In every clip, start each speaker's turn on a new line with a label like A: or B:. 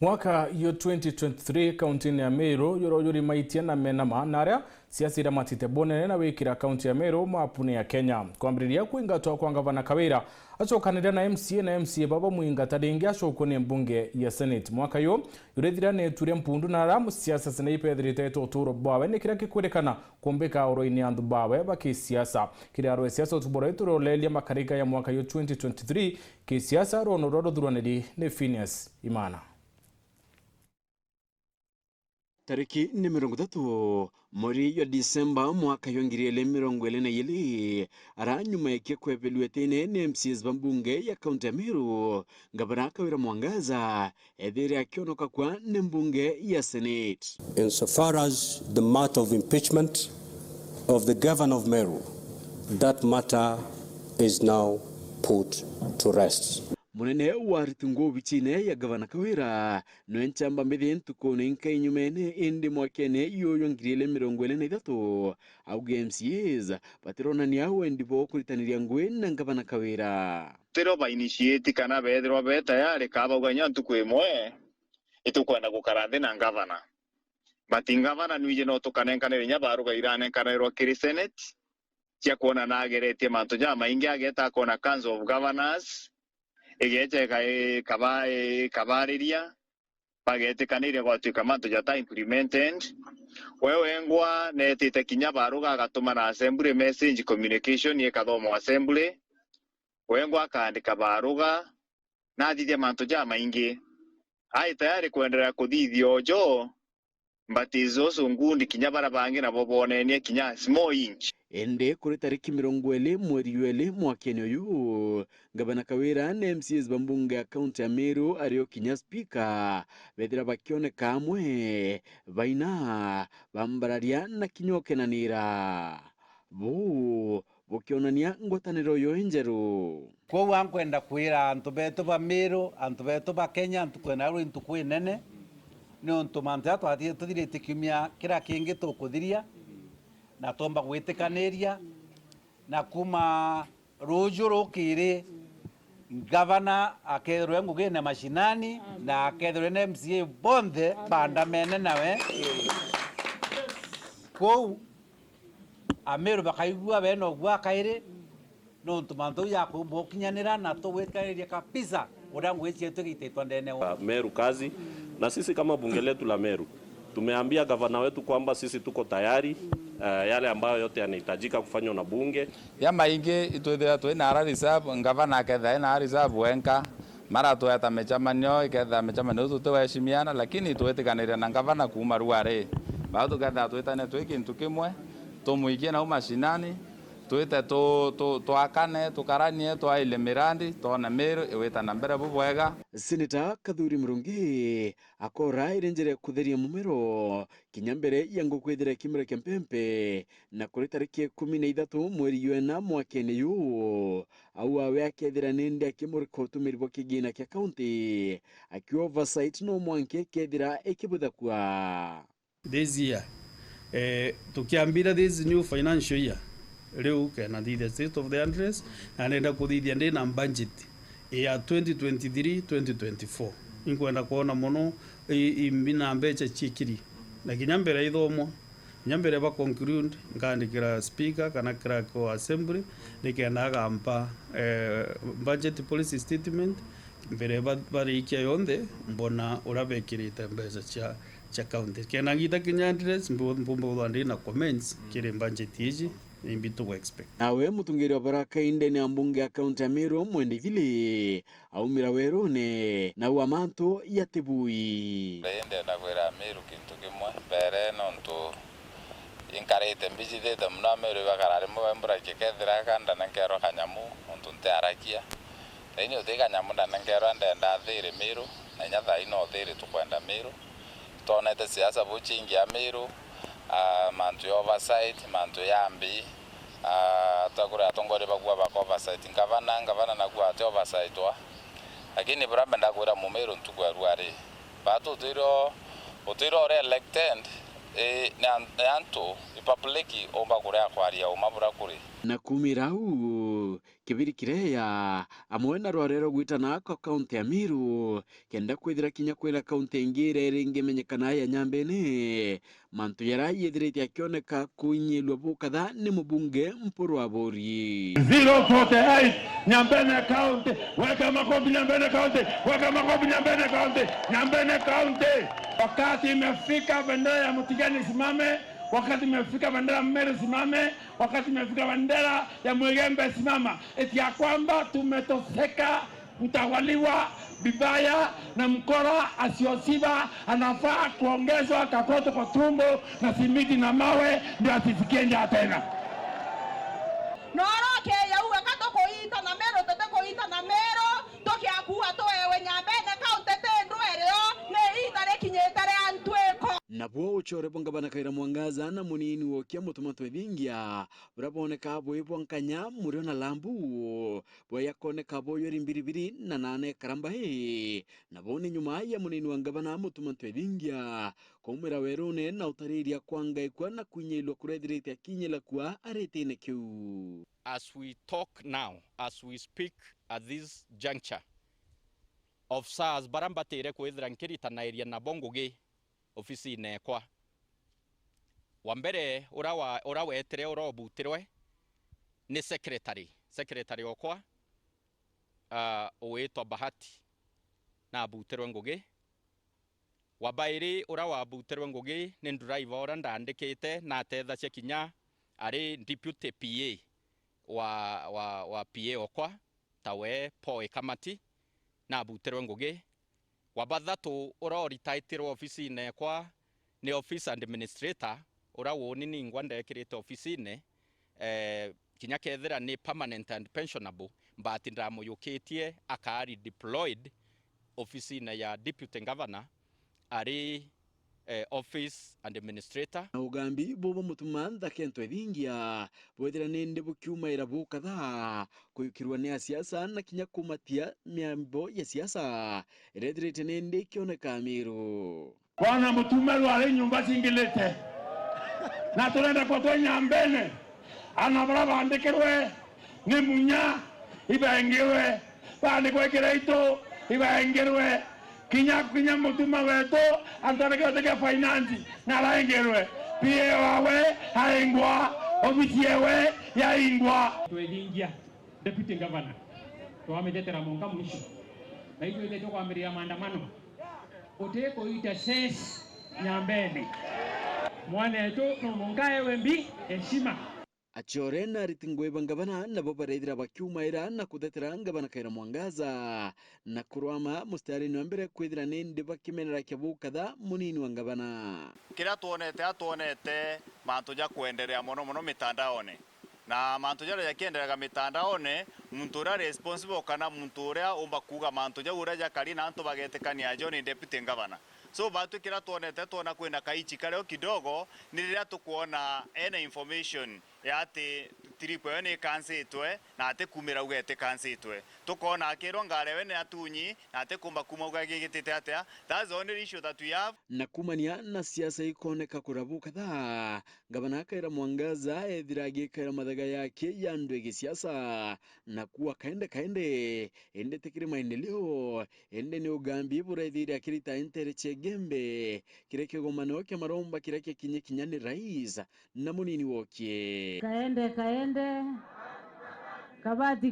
A: Mwaka yo 2023 kauntini ya MERU yorojuri maitia na menama naria siasira matite BUNENE na wikira kaunti ya MERU mapune ya Kenya kwambiriria kuingatwa kwa gavana Kawira acokanira na MCA baba muingata ringi acokone mbunge ya Senate mwaka yo yurethira ne ture mpundu na ramu siasa sinaipethirite toturo bawe ne kira kikwerekana kumbeka oroini andu bawe baki siasa kira ro siasa tubora ituro lelia makarika ya mwaka yo 2023 ki siasa rono rodo duranedi ne Phineas Imana.
B: Tariki ni 30 mweri ya Disemba mwaka yo 2022 ara nyuma yake kwebelwetene ne MCs bambunge ya kaunti ya MERU gavana Kawira Mwangaza ethire akionoka kwa ne mbunge ya Senate.
C: Insofar as the matter of impeachment of the governor of MERU, that matter is now put to rest.
B: Munene wa ritungo bichine ya gavana Kawira no enchamba medhentu kone inka nyumene indi mwakene yoyo ngirele 23 au MCAs patrona ni awe ndibo kuritaniria ngwe na gavana Kawira
D: tero ba initiate kana bedro be tayari kaba uganya ntukwemwe etukwenda gukarande na gavana batingavana nwije no tokanenkanere nyabaru gairane kanero kiri Senate cia kuona nageretie manto jama ingi ageta kona Council of Governors egete kabariria bagete kanire gwatuika manto jata implemented wewe ngwa netite kinyabaru gagatuma na assembly message communication ye kathomo assembly wengwa kaandika baruga na thithia manto jama ingi ai tayari kuendelea kuthithio jo mbatizo sungundi kinyabara bangi na bobonenie kinya small inch
B: ende kuri tariki 20 mweri wele mwakeni uyu gavana Kawira na MCs bambunge ya kaunti ya MERU ario kinya speaker bethira bakione kamwe baina bambararia na kinyokenanira bukionania ngwataniro yo enjeru
E: kwa wankwenda kwira antu betu ba MERU antu betu ba Kenya antu kwena ru intu kwinene no ntumanta twathie tuthirite kiumia kira kingi tukuthiria na tomba gwitikanĩria na kuma ruju rukiri gavana akethirwe ngugine mashinani na akethirwe na MCA bonthe bandamene nawe kou ameru bakaigua beno gwa kaire no ntumanto ya kubokinyanira na tugwitikanĩria kabisa uria ngwĩcie tũgĩtĩtwo ndene
F: MERU kazi na sisi kama bunge letu la MERU tumeambia gavana wetu kwamba sisi tuko tayari yale ambayo yote yanahitajika kufanywa na bunge
G: ya maingi itwethira twina reserve gavana aketha ina reserve wenka mara tweta mechamanio iketha mechamanio tutweshimiana lakini twetikanire na gavana kuma ruare ba tuketha twetane twikintu kimwe tumuikie na mashinani twete twakane tukaranie twaile mirandi tona MERU iwita na mbere bubwega.
B: Senator Kathuri Murungi akora irenjere kutheria mumero kinyambere yango kwethira kimero kya mpempe na kuri tariki 13 mweri wena mwakene yu au awe akethira nende akimuriko tumirwo kigina kya county aki oversight no mwanke kethira ekibutha kwa
H: this year tukiambira this new financial year leo kana the state of the address anaenda kuthithia ndi na budget ya 2023-2024 inkwenda kuona muno imbina mbecha chikiri na kinyambere ithomo nyambere ba conclude ngandikira speaker kana kira ko assembly nikenda gampa budget policy statement mbere barikia yonde mbona urabekirite mbecha cha county kena ngita kinyandres mbombo ndi na comments kire budget hiji imbitu expect
B: nawe mutungiri wa baraka inde ni ambunge ya kaunti ya MERU mwende vile au mirawero ne na uamanto ya tebui
I: ende na kwera MERU kintu kimwe bere nonto inkarete mbijithete mna MERU bakarare mbura kikethira kanda na kero kanyamu onto ntarakia enyo thika nyamu na ngero ndenda thiri MERU na nyatha ino thiri tukwenda MERU tonete siasa buchingi ya MERU mantu ya oversight mantu ya mbi takura atongore bagwa ba oversight gavana na gwa ate oversight wa lakini bramba ndagura mumero ntugwa ruare bato utiro re elected nanto ipapuleki omba kuria kwaria omabura kuri
B: na kumirau kibiri kireya amwe na rwarero gwitana ko kaunti ya Meru kenda kwithira kinya kwira kaunti ingire ringi menyekana ya Nyambene mantu yara yethirite akioneka kuinyilwa bukatha ni mubunge Mpuru wa Bori
J: 048 Nyambene County, weka makofi Nyambene County, weka makofi Nyambene County, Nyambene County. Wakati imefika bendera ya Mutigani simame, wakati imefika bendera ya Meru simame, wakati imefika bendera ya Mwegembe simama. Eti ya kwamba tumetoseka kutawaliwa vibaya na mkora asiosiba, anafaa kuongezwa katoto kwa tumbo na simiti na mawe ndio asisikie njaa tena.
K: Noro ke ya uwe kato koita na Meru tete koita na Meru toki akuwa to ewe Nyambene County tendo ereo ne itare kinyetare antweko
B: nabwo uchore bongabana kaira mwangaza na munini wokia mutumatwe bingia buraboneka bwibwa nkanya murio na lambu bwayakoneka boyori mbiribiri na nane karamba he nabone nyuma ya munini wangabana mutumatwe bingia komera werone na utariria kwanga ikwa na kunyelwa kurethirite akinyela kwa aretene kiu.
L: As we talk now, as we speak at this juncture of SARS barambatere kwithira nkirita area na bongoge ofisi nekwa wambere ura wetere urobutirwe ni secretary okwa owetwa Bahati na butirwe ngugi wabairi ura wabutirwe ngugi ni driver ora ndandikite na tetha cia kinya ari deputy PA wa PA okwa tawe Poi Kamati na buterwe ngugi wabathatu ura retire office ne kwa ni office administrator ura woni ni ngwanda kirite office ne kinya kethira ni permanent and pensionable but ndamuyukitie akari deployed office ne ya deputy governor ari office administrator
B: na ugambi bobo mutumanda kento edingia bwethira nende bukiumaira bukatha kuyukirwa ni siasa na kinya kumatia miambo ya siasa redrete nende kioneka Meru
J: bwana mutumeru ali nyumba singilete na tulenda kwa Nyambene anabara bandikirwe ni munya ibengiwe bandikwe kireito ibengiwe kinya mutuma wetu antareke oteke finance na laengerwe pia wawe haingwa ofisiewe ya ingwa
M: tuedingia deputy governor tuwametetera monga mwisho na hivyo ile kwa amiri ya maandamano oteko ita ses Nyambene mwana eto no monga ewembi heshima
B: achore na ritingwe bangabana na bobarethira bakiumaira na kutetera ngabana kaira mwangaza na kurwama mustari no mbere kwithira nende bakimenera kibukatha munini wangabana
D: kira tuonete mantu ja kuendelea muno mitandaone na mantu ja yakiendelea mitandaone muntu ura responsible kana muntu ura umba kuga mantu ja ura ja kali na antu bagetekania John deputy governor so batu kira tuona kwenda kaichi kale kidogo niliria tukuona ene information ya ati tripo ni kansitwe na ate kumira ugete kansitwe tukona akiro ngarewe ni atunyi na ate kumba ugagitete atia. That's the only issue that we have.
B: na kumania na siasa ikoneka kurabuka tha gavana kaira mwangaza ethiragi kaira mathaga yake ya ndwege siasa na kuwa kaende ende tekiri maendeleo ende ni ugambi burethiri akirita entere chegembe kireke gomano ke maromba kireke kinya ni rais na munini wokie
N: kaende kabati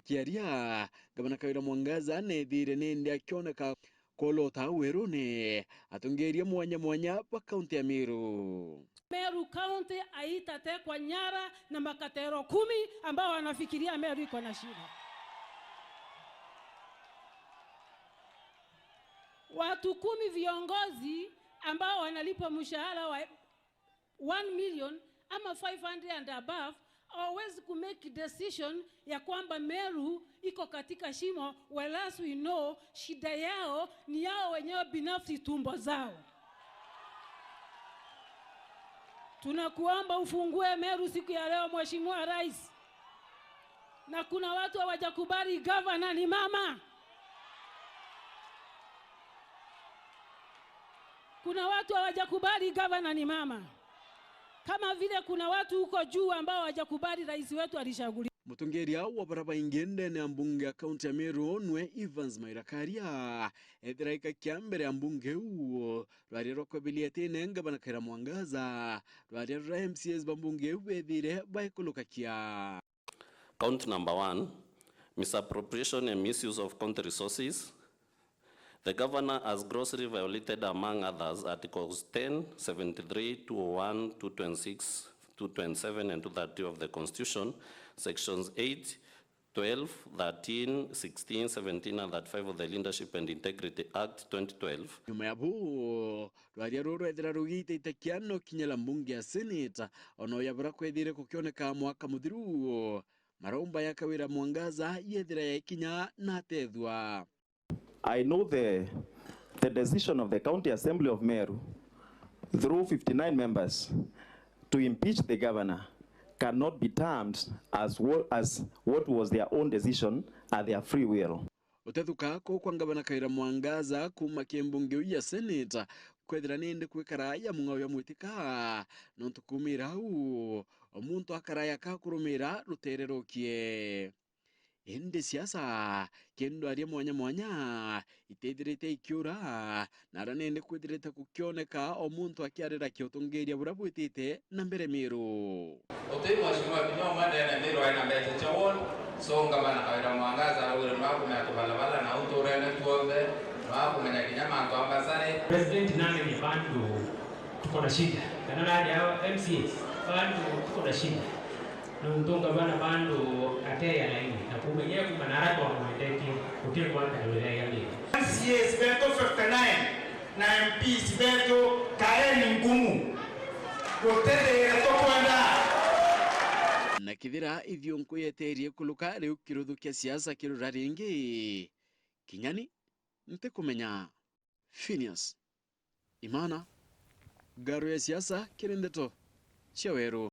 B: kiaria gavana kaira mwangaza nethire nende akioneka kolo tawerone atungeria mwanya pa kaunti ya Meru.
N: Meru County aitatekwa nyara na makatero 10 ambao wanafikiria Meru iko na shida. Watu 10 viongozi ambao wanalipa mshahara wa 1 million ama 500 and above hawezi ku make decision ya kwamba Meru iko katika shimo, whereas we know shida yao ni yao wenyewe binafsi, tumbo zao. Tunakuomba ufungue Meru siku ya leo, Mheshimiwa Rais. Na kuna watu hawajakubali governor ni mama. Kuna watu hawajakubali governor ni mama. kama vile kuna watu huko juu ambao hawajakubali rais wetu alishaguliwa.
B: Mutongeria wa baraba ingende na mbunge ya kaunti ya Meru nwe Evans Mairakaria ethiraika kiambere mbunge huo rwariro kwabiliete nenga banakira mwangaza rwariro MCS bambunge wethire baikulukakia.
F: Count number 1, misappropriation and misuse of county resources. The governor has grossly violated, among others, Articles 10, 73, 201, 226, 227, and 230 of the Constitution, Sections 8, 12, 13, 16, 17, and 35 of the Leadership and Integrity Act 2012.
B: Nyuma ya buo, rwariro rwethira rugite itakiano kinyala mbunge ya Senate, ono yabura kwethire kukioneka mwaka muthiru, maromba ya kawira mwangaza yethira ya ikinya na tethwa.
O: I know the decision of the County Assembly of Meru through 59 members to impeach the governor cannot be termed as what was their own decision at their free will.
B: Utethuka ko kwa ngabana kaira mwangaza kuma kiembunge ya Senate kwethira ninde kwikara ya mungao ya mwitika nontu kumira u omuntu akaraya ka kurumira rutererokie. Ende siasa kendo aria mwanya itedirete ikiura nara nende kwedirete kukioneka omuntu akiarira kiotongeria burabwitite na mbere Meru.
I: Ote mwashimwa binyo madene Meru aina mbete chawon so ngabana kaira mwangaza ule mwaku na tubalabala na utorene tuombe mwaku mwenye kinyama antuambasane.
M: President nane ni bandu tuko na shida kana nani hao MCs bandu tuko na shida nuntunga bana bandu ateya laini na kumenye kumanara kwa mwendeki kutie kwa kalole ya mimi.
J: MCS beto 59 na MPs beto kaeni ngumu rotete tokwenda
B: na kithira ithio nkuyeterie kuluka riu kiruthu kia siasa kirura ringi kinyani nte kumenya Phineas Imana Gaaru Ya Ciaca kirindeto cia Weru.